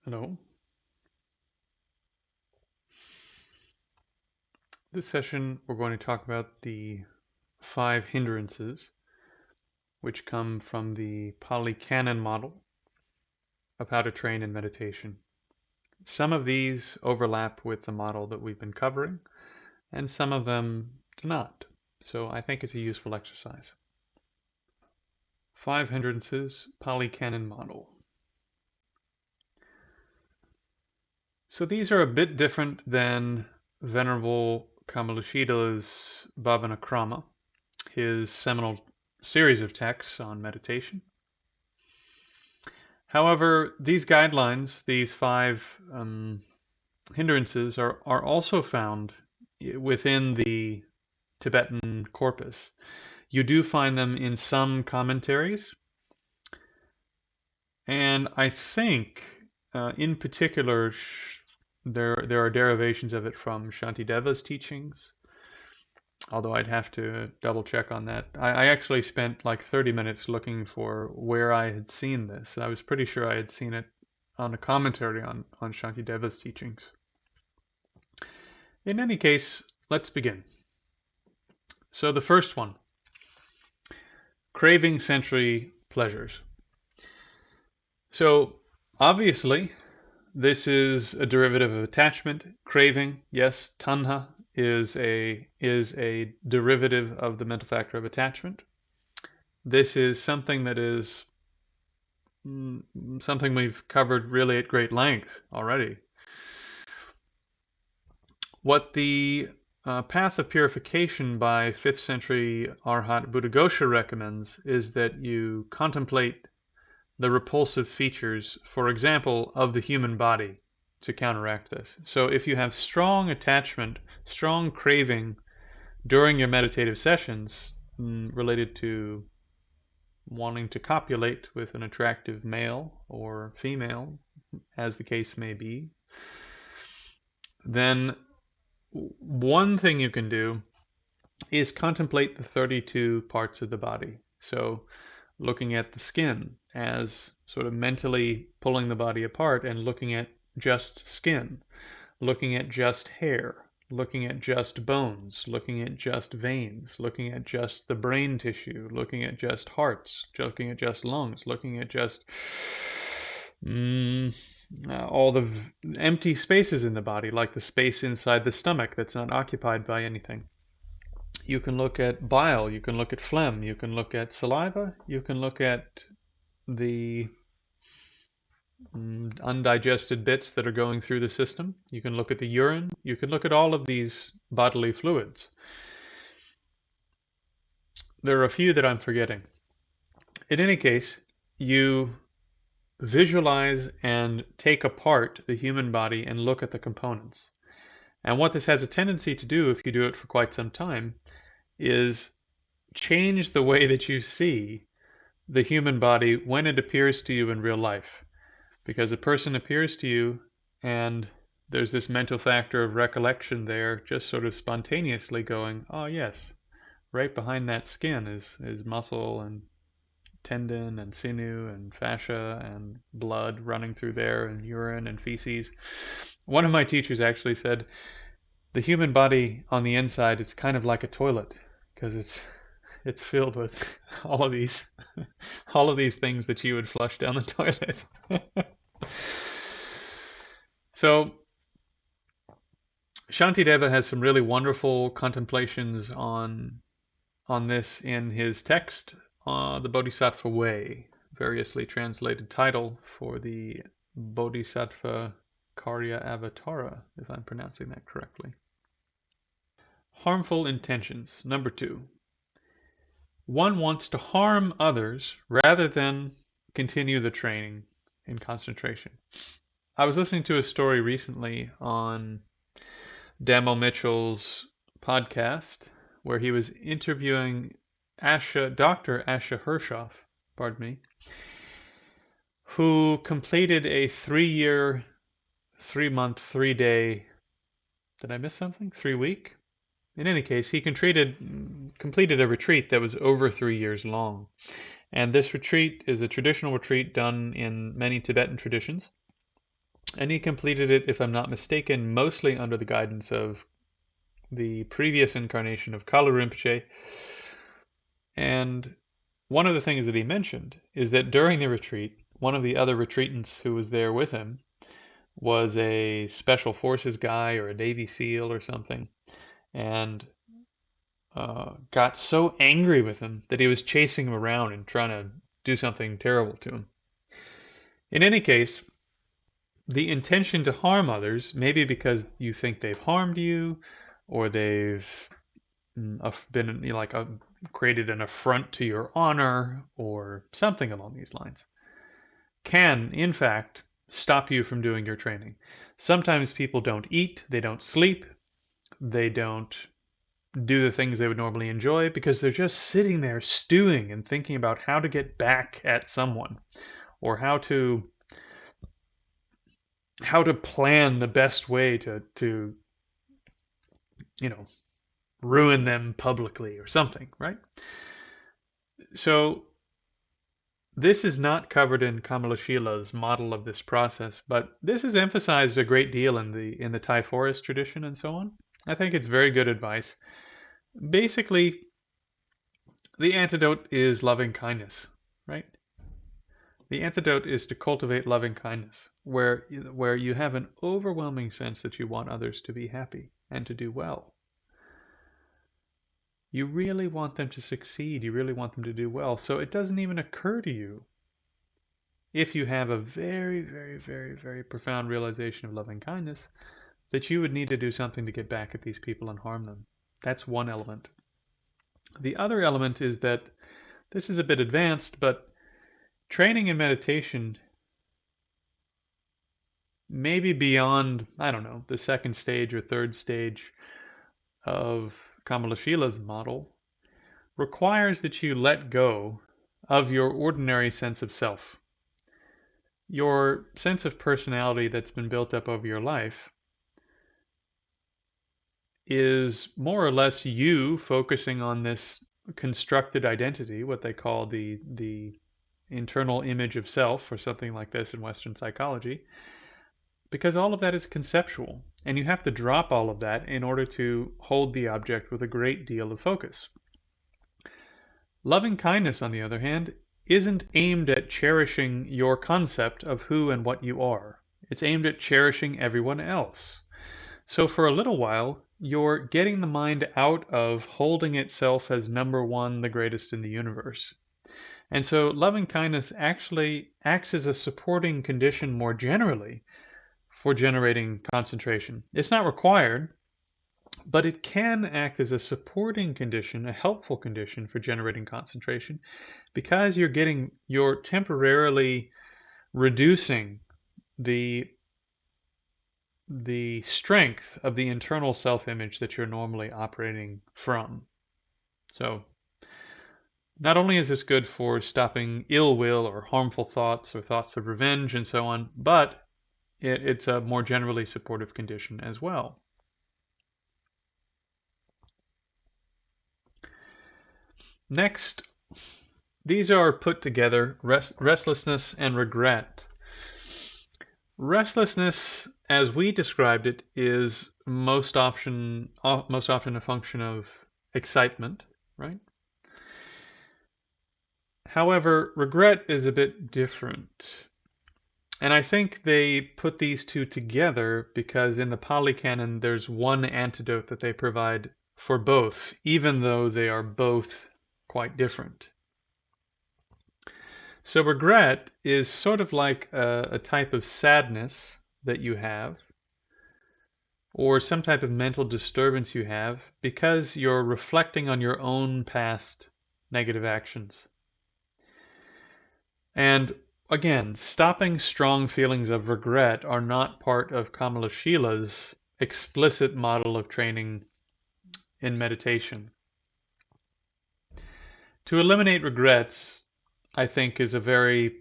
Hello. This session we're going to talk about the 5 hindrances which come from the Pāli Canon model of how to train in meditation. Some of these overlap with the model that we've been covering, and some of them do not. So I think it's a useful exercise. 5 hindrances, Pāli Canon model. So these are a bit different than Venerable Kamalashila's Bhavanakrama, his seminal series of texts on meditation. However, these guidelines, these 5 hindrances, are also found within the Tibetan corpus. You do find them in some commentaries, and I think, in particular, there are derivations of it from Shantideva's teachings, although I'd have to double check on that. I actually spent like 30 minutes looking for where I had seen this. I was pretty sure I had seen it on a commentary on Shantideva's teachings. In any case, let's begin. So the first one, craving sensory pleasures. So obviously, this is a derivative of attachment. Craving, yes, tanha is a derivative of the mental factor of attachment. This is something that is something we've covered really at great length already. What the path of purification by 5th century Arhat Buddhaghosa recommends is that you contemplate the repulsive features, for example, of the human body to counteract this. So if you have strong attachment, strong craving during your meditative sessions related to wanting to copulate with an attractive male or female, as the case may be, then one thing you can do is contemplate the 32 parts of the body. So looking at the skin as sort of mentally pulling the body apart and looking at just skin, looking at just hair, looking at just bones, looking at just veins, looking at just the brain tissue, looking at just hearts, looking at just lungs, looking at just all the empty spaces in the body, like the space inside the stomach that's not occupied by anything. You can look at bile, you can look at phlegm, you can look at saliva, you can look at the undigested bits that are going through the system. You can look at the urine. You can look at all of these bodily fluids. There are a few that I'm forgetting. In any case, you visualize and take apart the human body and look at the components. And what this has a tendency to do, if you do it for quite some time, is change the way that you see the human body when it appears to you in real life. Because a person appears to you and there's this mental factor of recollection there, just sort of spontaneously going, oh yes, right behind that skin is muscle and tendon and sinew and fascia and blood running through there and urine and feces. One of my teachers actually said, the human body on the inside is kind of like a toilet because it's filled with all of these things that you would flush down the toilet. So Shantideva has some really wonderful contemplations on this in his text, The Bodhisattva Way, variously translated title for the Bodhisattva Karya Avatara, if I'm pronouncing that correctly. Harmful intentions. Number 2. One wants to harm others rather than continue the training in concentration. I was listening to a story recently on Damo Mitchell's podcast where he was interviewing Dr. Asha Hershoff, pardon me, who completed a 3-year, 3-month, 3-day, did I miss something? 3-week? In any case, he completed a retreat that was over 3 years long. And this retreat is a traditional retreat done in many Tibetan traditions. And he completed it, if I'm not mistaken, mostly under the guidance of the previous incarnation of Kalu Rinpoche. And one of the things that he mentioned is that during the retreat, one of the other retreatants who was there with him was a special forces guy or a Navy SEAL or something, and got so angry with him that he was chasing him around and trying to do something terrible to him. In any case, the intention to harm others, maybe because you think they've harmed you, or they've been created an affront to your honor, or something along these lines, can, in fact, stop you from doing your training. Sometimes people don't eat, they don't sleep, they don't do the things they would normally enjoy because they're just sitting there stewing and thinking about how to get back at someone, or how to plan the best way to ruin them publicly or something, right? So this is not covered in Kamalashila's model of this process, but this is emphasized a great deal in the Thai forest tradition and so on. I think it's very good advice. Basically, the antidote is loving kindness, right? The antidote is to cultivate loving kindness, where you have an overwhelming sense that you want others to be happy and to do well. You really want them to succeed. You really want them to do well. So it doesn't even occur to you, if you have a very, very, very, very profound realization of loving kindness, that you would need to do something to get back at these people and harm them. That's one element. The other element is that this is a bit advanced, but training in meditation, maybe beyond, I don't know, the second stage or third stage of Kamalashila's model, requires that you let go of your ordinary sense of self. Your sense of personality that's been built up over your life is more or less you focusing on this constructed identity, what they call the internal image of self, or something like this in Western psychology, because all of that is conceptual, and you have to drop all of that in order to hold the object with a great deal of focus. Loving kindness, on the other hand, isn't aimed at cherishing your concept of who and what you are. It's aimed at cherishing everyone else. So for a little while, you're getting the mind out of holding itself as number one, the greatest in the universe. And so loving kindness actually acts as a supporting condition more generally for generating concentration. It's not required, but it can act as a supporting condition, a helpful condition for generating concentration, because you're temporarily reducing the strength of the internal self-image that you're normally operating from. So not only is this good for stopping ill will or harmful thoughts or thoughts of revenge and so on, but it's a more generally supportive condition as well. Next, these are put together, restlessness and regret. Restlessness, as we described it, is most often a function of excitement, right? However, regret is a bit different. And I think they put these two together because in the Pāli Canon there's one antidote that they provide for both, even though they are both quite different. So regret is sort of like a type of sadness that you have, or some type of mental disturbance you have, because you're reflecting on your own past negative actions. And again, stopping strong feelings of regret are not part of Kamalashila's explicit model of training in meditation. To eliminate regrets, I think, is a very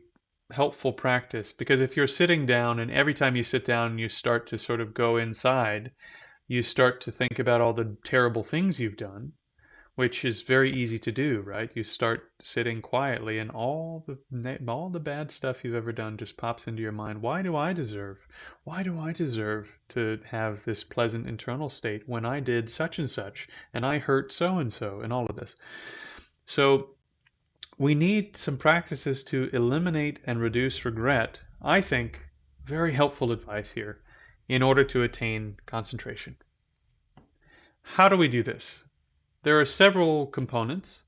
helpful practice, because if you're sitting down and every time you sit down you start to sort of go inside, you start to think about all the terrible things you've done, which is very easy to do, right? You start sitting quietly and all the bad stuff you've ever done just pops into your mind. Why do I deserve to have this pleasant internal state when I did such and I hurt so and all of this? So we need some practices to eliminate and reduce regret. I think very helpful advice here in order to attain concentration. How do we do this? There are several components.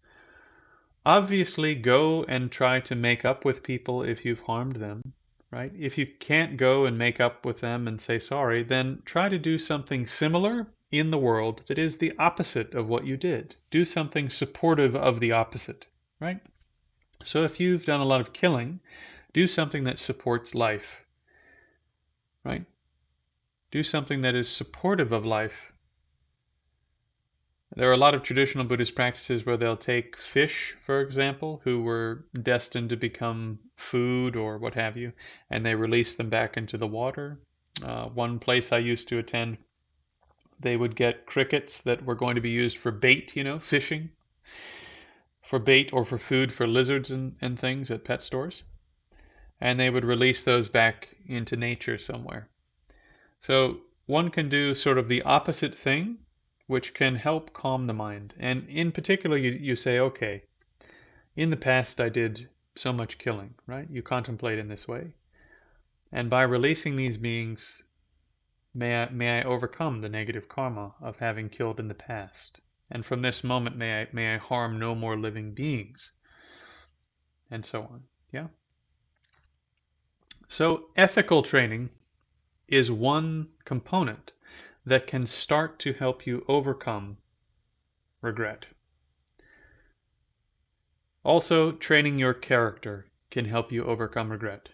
Obviously, go and try to make up with people if you've harmed them, right? If you can't go and make up with them and say sorry, then try to do something similar in the world that is the opposite of what you did. Do something supportive of the opposite, right? So if you've done a lot of killing, do something that supports life, right? Do something that is supportive of life. There are a lot of traditional Buddhist practices where they'll take fish, for example, who were destined to become food or what have you, and they release them back into the water. One place I used to attend, they would get crickets that were going to be used for bait, fishing, for bait or for food for lizards and things at pet stores. And they would release those back into nature somewhere. So one can do sort of the opposite thing, which can help calm the mind. And in particular, you say, okay, in the past I did so much killing, right? You contemplate in this way. And by releasing these beings, may I overcome the negative karma of having killed in the past. And from this moment, may I harm no more living beings. And so on, yeah? So ethical training is one component that can start to help you overcome regret. Also, training your character can help you overcome regret,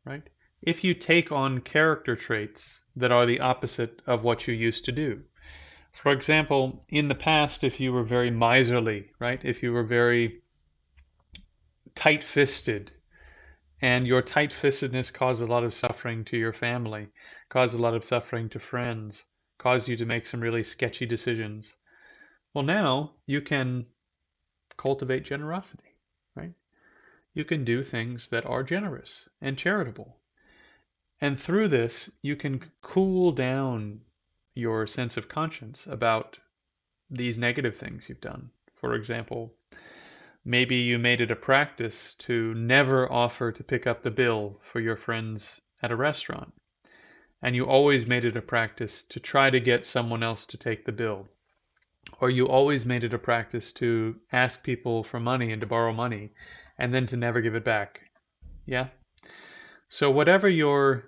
right? If you take on character traits that are the opposite of what you used to do. For example, in the past, if you were very miserly, right? If you were very tight-fisted, and your tight-fistedness caused a lot of suffering to your family, caused a lot of suffering to friends, caused you to make some really sketchy decisions. Well, now you can cultivate generosity, right? You can do things that are generous and charitable. And through this, you can cool down your sense of conscience about these negative things you've done. For example, maybe you made it a practice to never offer to pick up the bill for your friends at a restaurant. And you always made it a practice to try to get someone else to take the bill. Or you always made it a practice to ask people for money and to borrow money, and then to never give it back. Yeah? So whatever your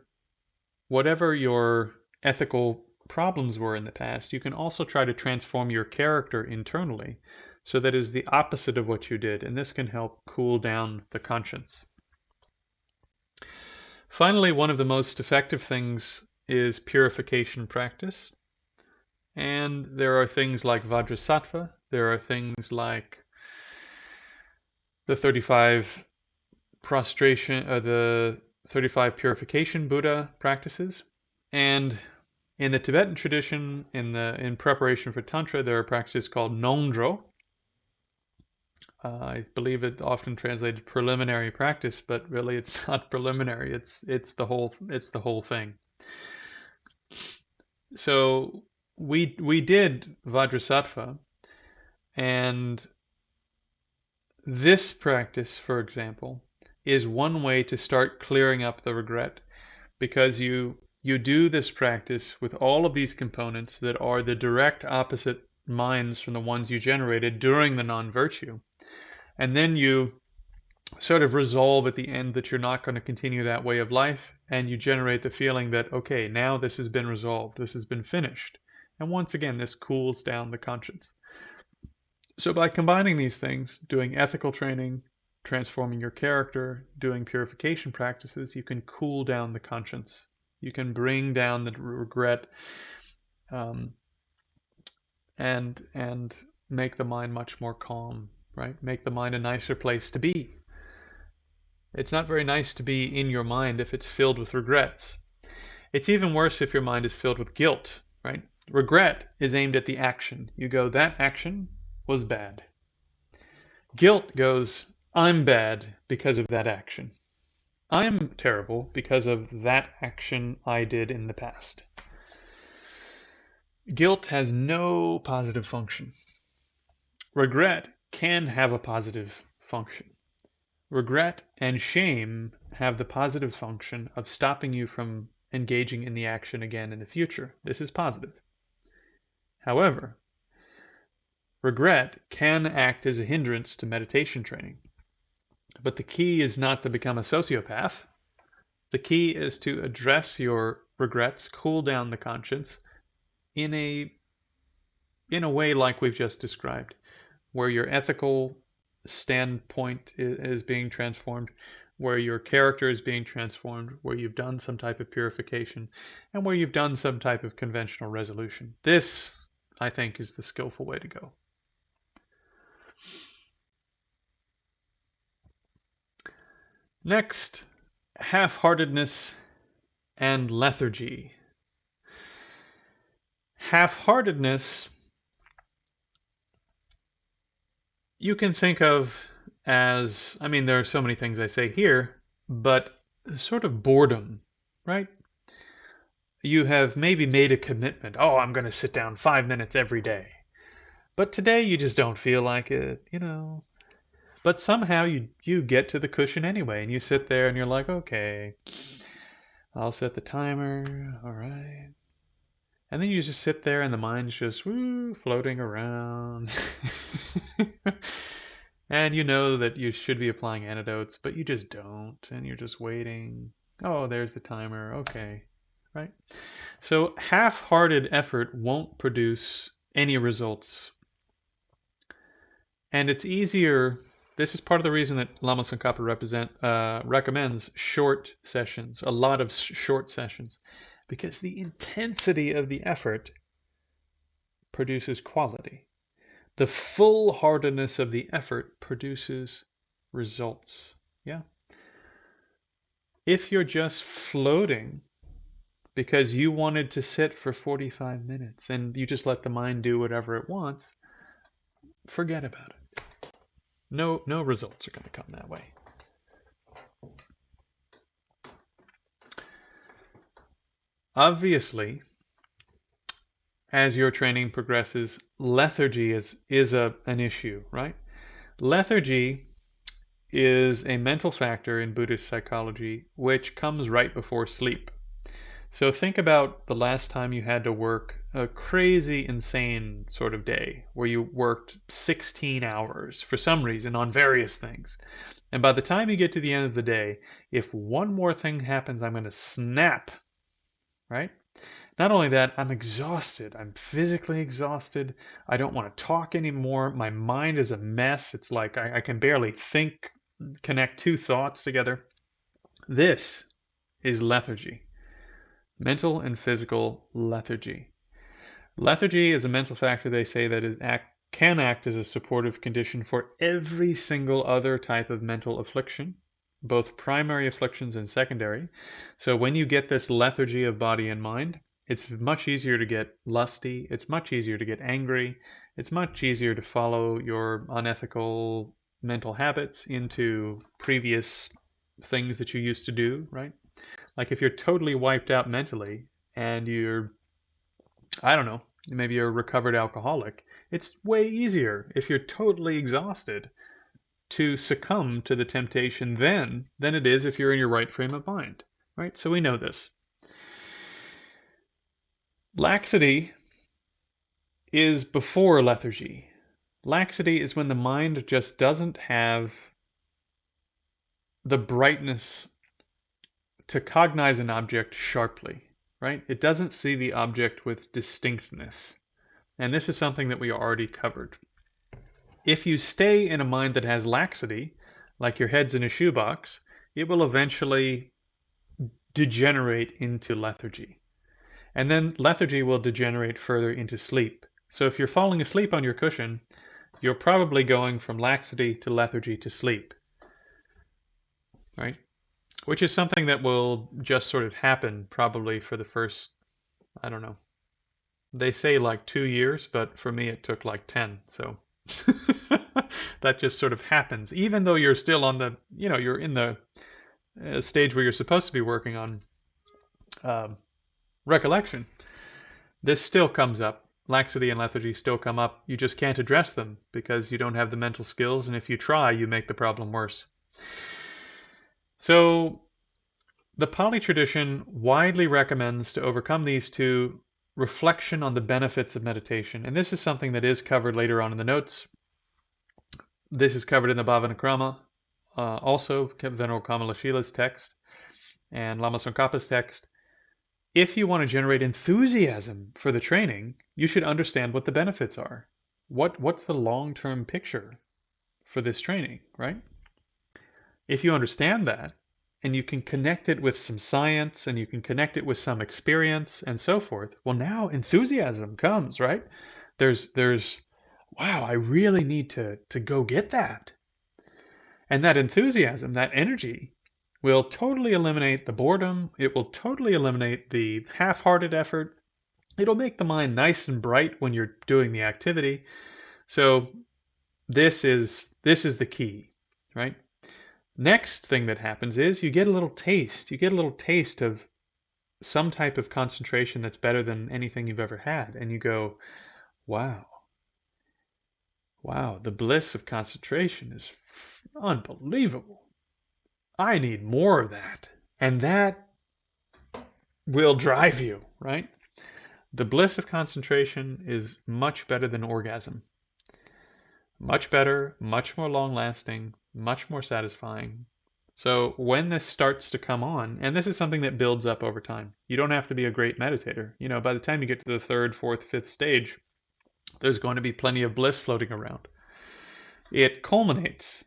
ethical problems were in the past, you can also try to transform your character internally, so that is the opposite of what you did, and this can help cool down the conscience. Finally, one of the most effective things is purification practice. And there are things like Vajrasattva, there are things like the 35 purification Buddha practices. And in the Tibetan tradition, in preparation for Tantra, there are practices called Nongdro. I believe it often translated preliminary practice, but really it's not preliminary. It's the whole thing. So we did Vajrasattva, and this practice, for example, is one way to start clearing up the regret, because you do this practice with all of these components that are the direct opposite minds from the ones you generated during the non-virtue. And then you sort of resolve at the end that you're not going to continue that way of life, and you generate the feeling that, okay, now this has been resolved, this has been finished. And once again, this cools down the conscience. So by combining these things, doing ethical training, transforming your character, doing purification practices, you can cool down the conscience. You can bring down the regret, and make the mind much more calm, right? Make the mind a nicer place to be. It's not very nice to be in your mind if it's filled with regrets. It's even worse if your mind is filled with guilt, right? Regret is aimed at the action. You go, that action was bad. Guilt goes, I'm bad because of that action. I'm terrible because of that action I did in the past. Guilt has no positive function. Regret can have a positive function. Regret and shame have the positive function of stopping you from engaging in the action again in the future. This is positive. However, regret can act as a hindrance to meditation training. But the key is not to become a sociopath. The key is to address your regrets, cool down the conscience in a way like we've just described, where your ethical standpoint is being transformed, where your character is being transformed, where you've done some type of purification, and where you've done some type of conventional resolution. This, I think, is the skillful way to go. Next, half-heartedness and lethargy. Half-heartedness you can think of as, I mean, there are so many things I say here, but sort of boredom, right? You have maybe made a commitment. Oh, I'm going to sit down 5 minutes every day. But today you just don't feel like it, you know. But somehow you get to the cushion anyway, and you sit there and you're like, okay, I'll set the timer, all right. And then you just sit there and the mind's just floating around. And you know that you should be applying antidotes, but you just don't, and you're just waiting. Oh, there's the timer, okay, right? So half-hearted effort won't produce any results. And it's easier, this is part of the reason that Lama Tsongkhapa recommends short sessions, a lot of short sessions, because the intensity of the effort produces quality. The full-heartedness of the effort produces results. Yeah. If you're just floating because you wanted to sit for 45 minutes and you just let the mind do whatever it wants, forget about it. No results are going to come that way. Obviously, as your training progresses, lethargy is an issue, right? Lethargy is a mental factor in Buddhist psychology which comes right before sleep. So think about the last time you had to work a crazy, insane sort of day where you worked 16 hours for some reason on various things. And by the time you get to the end of the day, if one more thing happens, I'm going to snap, right? Not only that, I'm exhausted. I'm physically exhausted. I don't want to talk anymore. My mind is a mess. It's like I can barely think, connect two thoughts together. This is lethargy. Mental and physical lethargy. Lethargy is a mental factor, they say, that can act as a supportive condition for every single other type of mental affliction, both primary afflictions and secondary. So when you get this lethargy of body and mind, it's much easier to get lusty, it's much easier to get angry, it's much easier to follow your unethical mental habits into previous things that you used to do, right? Like if you're totally wiped out mentally and you're, I don't know, maybe you're a recovered alcoholic, it's way easier if you're totally exhausted to succumb to the temptation then than it is if you're in your right frame of mind, right? So we know this. Laxity is before lethargy. Laxity is when the mind just doesn't have the brightness to cognize an object sharply, right? It doesn't see the object with distinctness. And this is something that we already covered. If you stay in a mind that has laxity, like your head's in a shoebox, it will eventually degenerate into lethargy. And then lethargy will degenerate further into sleep. So if you're falling asleep on your cushion, you're probably going from laxity to lethargy to sleep, right? Which is something that will just sort of happen probably for the first, I don't know. They say like 2 years, but for me it took like 10. So That just sort of happens, even though you're still on the, you're in the stage where you're supposed to be working on um, recollection. This still comes up. Laxity and lethargy still come up. You just can't address them because you don't have the mental skills, and if you try, you make the problem worse. So the Pāli tradition widely recommends to overcome these two reflection on the benefits of meditation. And this is something that is covered later on in the notes. This is covered in the Bhavanakrama, also Venerable Kamalashila's text and Lama Tsongkhapa's text. If you want to generate enthusiasm for the training, you should understand what the benefits are. What's the long-term picture for this training, right? If you understand that, and you can connect it with some science, and you can connect it with some experience, and so forth, well, now enthusiasm comes, right? There's, wow, I really need to go get that. And that enthusiasm, that energy, will totally eliminate the boredom. It will totally eliminate the half-hearted effort. It'll make the mind nice and bright when you're doing the activity. So this is the key, right? Next thing that happens is you get a little taste. You get a little taste of some type of concentration that's better than anything you've ever had. And you go, wow, wow, the bliss of concentration is unbelievable. I need more of that. And that will drive you, right? The bliss of concentration is much better than orgasm. Much better, much more long-lasting, much more satisfying. So when this starts to come on, and this is something that builds up over time. You don't have to be a great meditator. By the time you get to the third, fourth, fifth stage, there's going to be plenty of bliss floating around. It culminates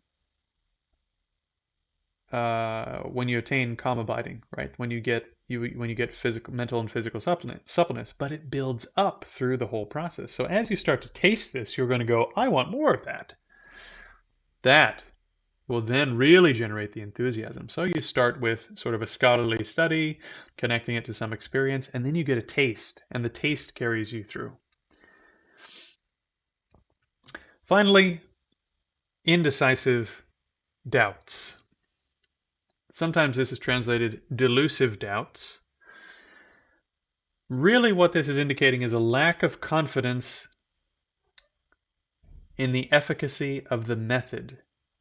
when you attain calm abiding, right? When you get physical, mental, and physical suppleness, but it builds up through the whole process. So as you start to taste this, you're going to go, I want more of that. That will then really generate the enthusiasm. So you start with sort of a scholarly study, connecting it to some experience, and then you get a taste, and the taste carries you through. Finally, indecisive doubts. Sometimes this is translated delusive doubts. Really what this is indicating is a lack of confidence in the efficacy of the method.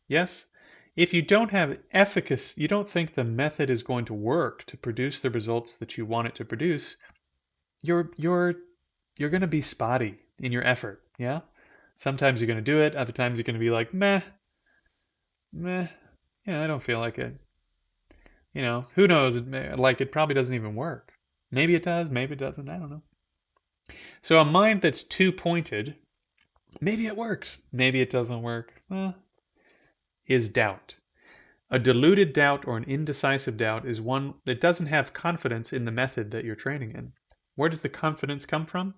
Yes? If you don't have efficacy, you don't think the method is going to work to produce the results that you want it to produce, you're going to be spotty in your effort, yeah? Sometimes you're going to do it, other times you're going to be like, meh, I don't feel like it. Who knows? It probably doesn't even work. Maybe it does, maybe it doesn't, I don't know. So a mind that's too pointed, maybe it works, maybe it doesn't work, is doubt. A deluded doubt or an indecisive doubt is one that doesn't have confidence in the method that you're training in. Where does the confidence come from?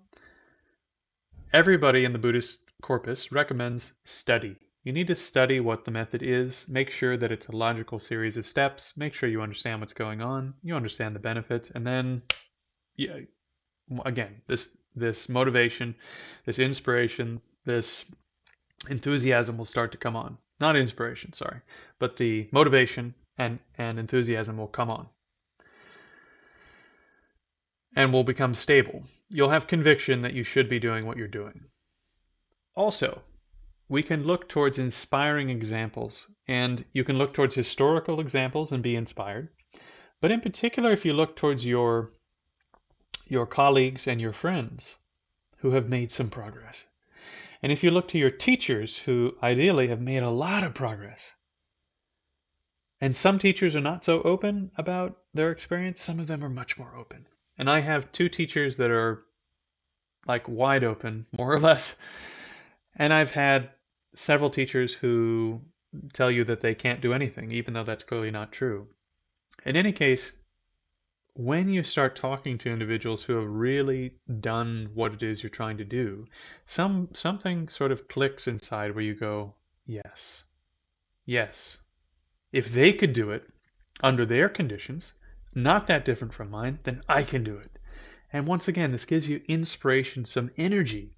Everybody in the Buddhist corpus recommends study. You need to study what the method is, make sure that it's a logical series of steps, make sure you understand what's going on, you understand the benefits, and then, again, this motivation, this inspiration, this enthusiasm will start to come on. Not inspiration, sorry, but the motivation and enthusiasm will come on. And will become stable. You'll have conviction that you should be doing what you're doing. Also, we can look towards inspiring examples, and you can look towards historical examples and be inspired. But in particular, if you look towards your colleagues and your friends who have made some progress, and if you look to your teachers who ideally have made a lot of progress, and some teachers are not so open about their experience, some of them are much more open. And I have two teachers that are like wide open, more or less. And I've had several teachers who tell you that they can't do anything, even though that's clearly not true. In any case, when you start talking to individuals who have really done what it is you're trying to do, something sort of clicks inside where you go, yes, yes. If they could do it under their conditions, not that different from mine, then I can do it. And once again, this gives you inspiration, some energy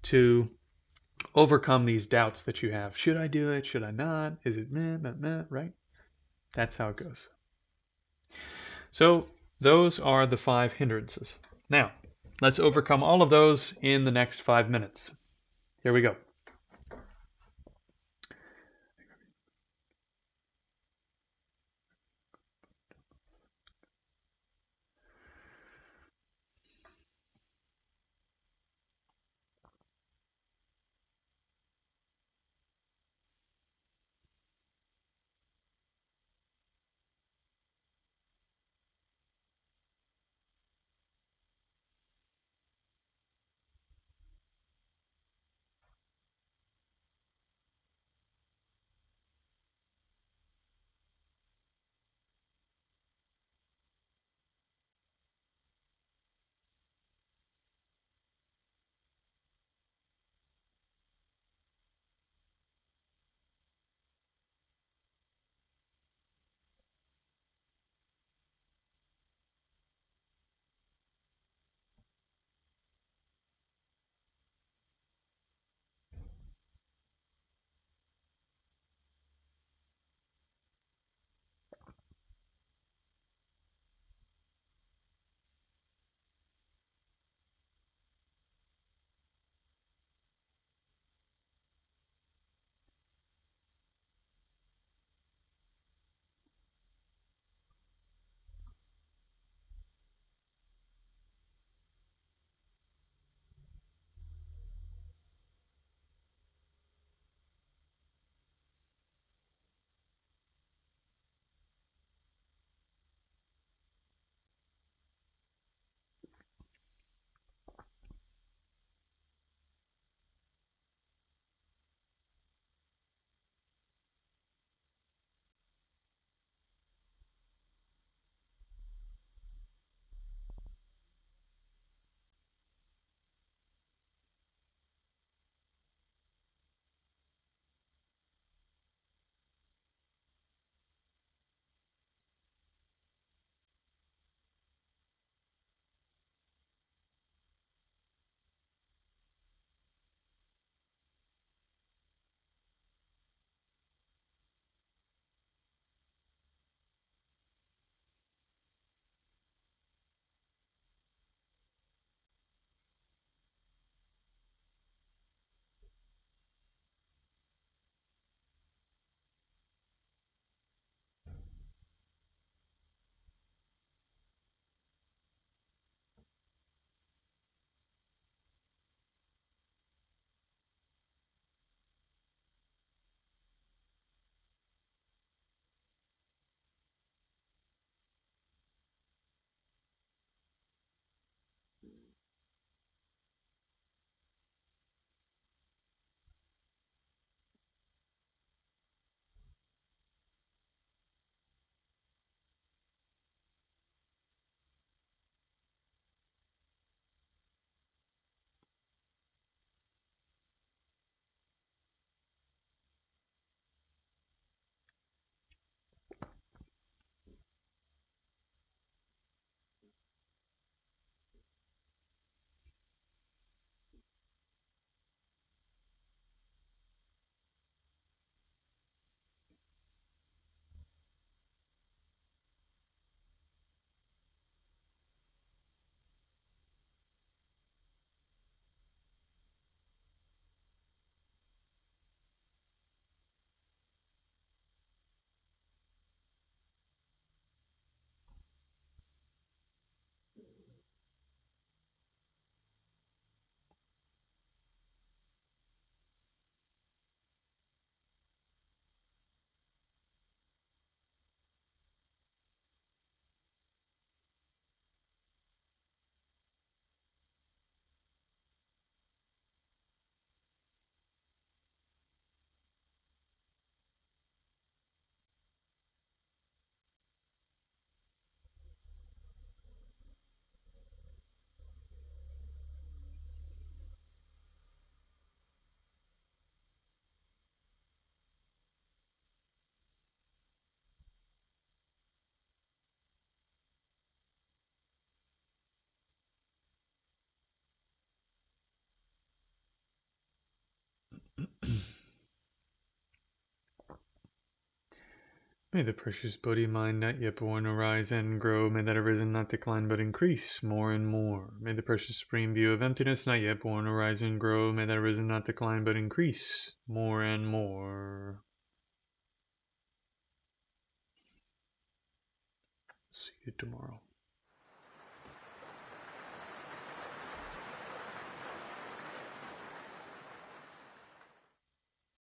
to overcome these doubts that you have. Should I do it? Should I not? Is it meh, meh, meh, right? That's how it goes. So those are the 5 hindrances. Now, let's overcome all of those in the next 5 minutes. Here we go. May the precious Bodhi mind not yet born arise and grow. May that arisen not decline but increase more and more. May the precious supreme view of emptiness not yet born arise and grow. May that arisen not decline but increase more and more. See you tomorrow.